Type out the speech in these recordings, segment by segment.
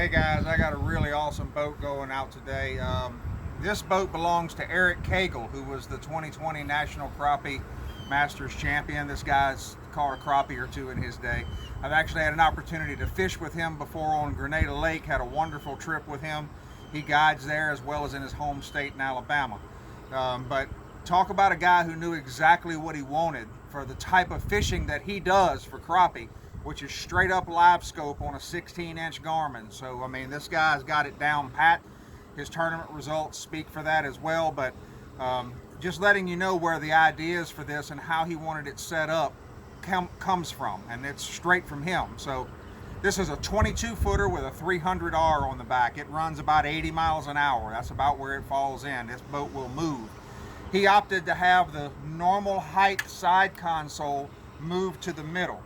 Hey guys, I got a really awesome boat going out today. This boat belongs to Eric Cagle, who was the 2020 National Crappie Masters champion. This guy's caught a crappie or two in his day. I've actually had an opportunity to fish with him before on Grenada Lake, had a wonderful trip with him. He guides there as well as in his home state in Alabama. But talk about a guy who knew exactly what he wanted for the type of fishing that he does for crappie, which is straight up live scope on a 16-inch Garmin. So, I mean, this guy's got it down pat. His tournament results speak for that as well, but just letting you know where the ideas for this and how he wanted it set up comes from, and it's straight from him. So this is a 22-footer with a 300R on the back. It runs about 80 miles an hour. That's about where it falls in. This boat will move. He opted to have the normal height side console moved to the middle.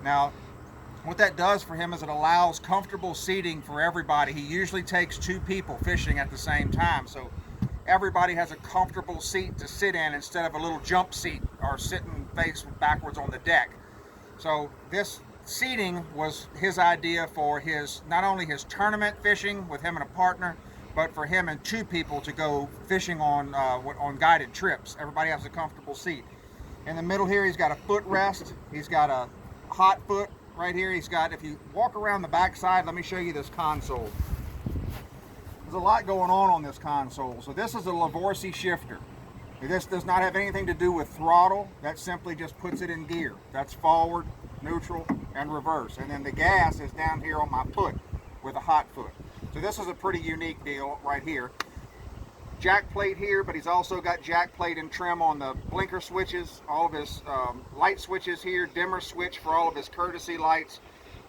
Now, what that does for him is it allows comfortable seating for everybody. He usually takes two people fishing at the same time, so everybody has a comfortable seat to sit in instead of a little jump seat or sitting face backwards on the deck. So this seating was his idea for his, not only his tournament fishing with him and a partner, but for him and two people to go fishing on guided trips. Everybody has a comfortable seat. In the middle here, he's got a footrest. He's got a hot foot right here. He's got, if you walk around the back side, let me show you this console. There's a lot going on this console. So this is a Lavorsi shifter. This does not have anything to do with throttle. That simply just puts it in gear. That's forward, neutral, and reverse. And then the gas is down here on my foot with a hot foot. So this is a pretty unique deal right here. Jack plate here, but he's also got jack plate and trim on the blinker switches, all of his light switches here, dimmer switch for all of his courtesy lights.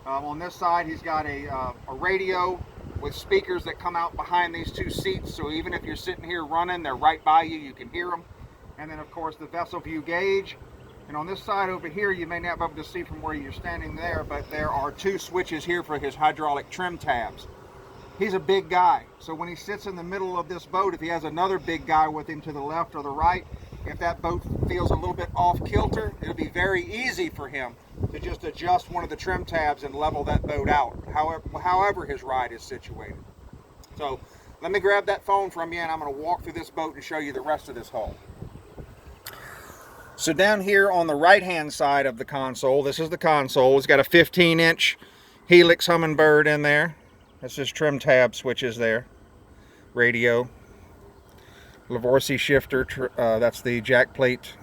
On this side, he's got a radio with speakers that come out behind these two seats, so even if you're sitting here running, they're right by you, you can hear them. And then of course the vessel view gauge. And on this side over here, you may not be able to see from where you're standing there, but there are two switches here for his hydraulic trim tabs. He's a big guy, so when he sits in the middle of this boat, if he has another big guy with him to the left or the right, if that boat feels a little bit off kilter, it'll be very easy for him to just adjust one of the trim tabs and level that boat out, however his ride is situated. So let me grab that phone from you, and I'm going to walk through this boat and show you the rest of this hull. So down here on the right-hand side of the console, this is the console. It's got a 15-inch Helix Humminbird in there. That's just trim tab switches there. Radio. Lavorsi shifter, that's the jack plate.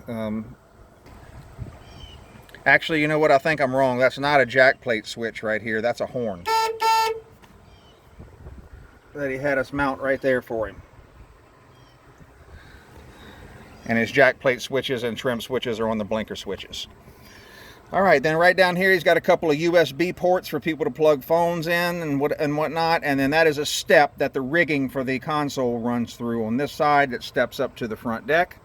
Actually, you know what? I think I'm wrong. That's not a jack plate switch right here. That's a horn that he had us mount right there for him. And his jack plate switches and trim switches are on the blinker switches. All right, then right down here, he's got a couple of USB ports for people to plug phones in and whatnot. And then that is a step that the rigging for the console runs through on this side that steps up to the front deck.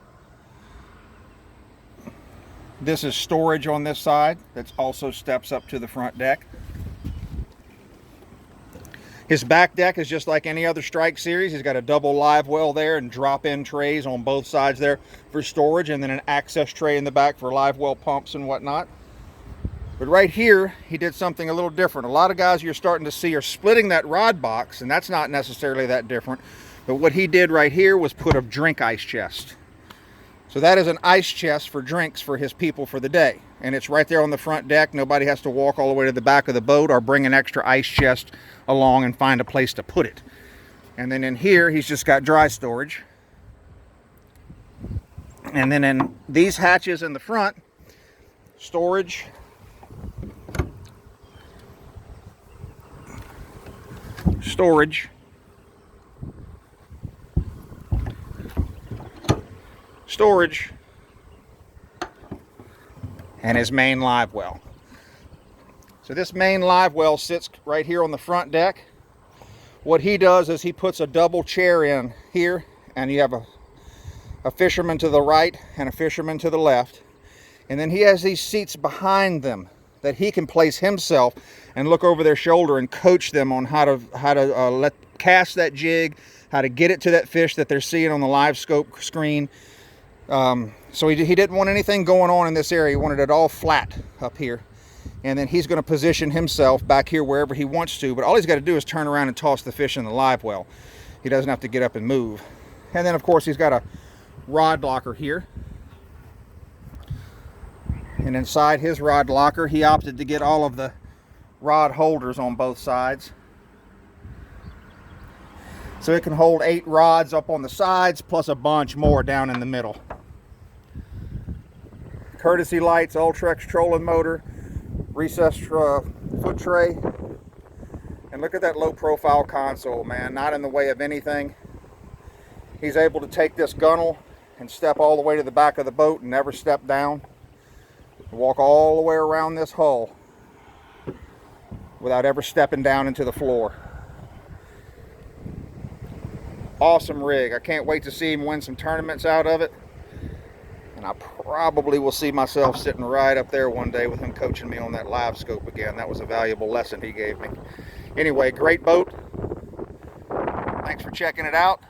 This is storage on this side that also steps up to the front deck. His back deck is just like any other Strike series. He's got a double live well there and drop-in trays on both sides there for storage, and then an access tray in the back for live well pumps and whatnot. But right here, he did something a little different. A lot of guys you're starting to see are splitting that rod box, and that's not necessarily that different. But what he did right here was put a drink ice chest. So that is an ice chest for drinks for his people for the day. And it's right there on the front deck. Nobody has to walk all the way to the back of the boat or bring an extra ice chest along and find a place to put it. And then in here, he's just got dry storage. And then in these hatches in the front, storage. Storage. Storage. And his main live well. So this main live well sits right here on the front deck. What he does is he puts a double chair in here, and you have a fisherman to the right and a fisherman to the left. And then he has these seats behind them that he can place himself and look over their shoulder and coach them on how to cast that jig, how to get it to that fish that they're seeing on the live scope screen. So he didn't want anything going on in this area. He wanted it all flat up here. and then he's going to position himself back here wherever he wants to, but all he's got to do is turn around and toss the fish in the live well. He doesn't have to get up and move. And then of course he's got a rod locker here, and inside his rod locker he opted to get all of the rod holders on both sides, so it can hold 8 rods up on the sides plus a bunch more down in the middle. Courtesy lights, Ultrex trolling motor, recessed foot tray, and look at that low profile console, man, not in the way of anything. He's able to take this gunnel and step all the way to the back of the boat and never step down. Walk all the way around this hull without ever stepping down into the floor. Awesome rig. I can't wait to see him win some tournaments out of it. And I probably will see myself sitting right up there one day with him coaching me on that live scope again. That was a valuable lesson he gave me. Anyway, great boat. Thanks for checking it out.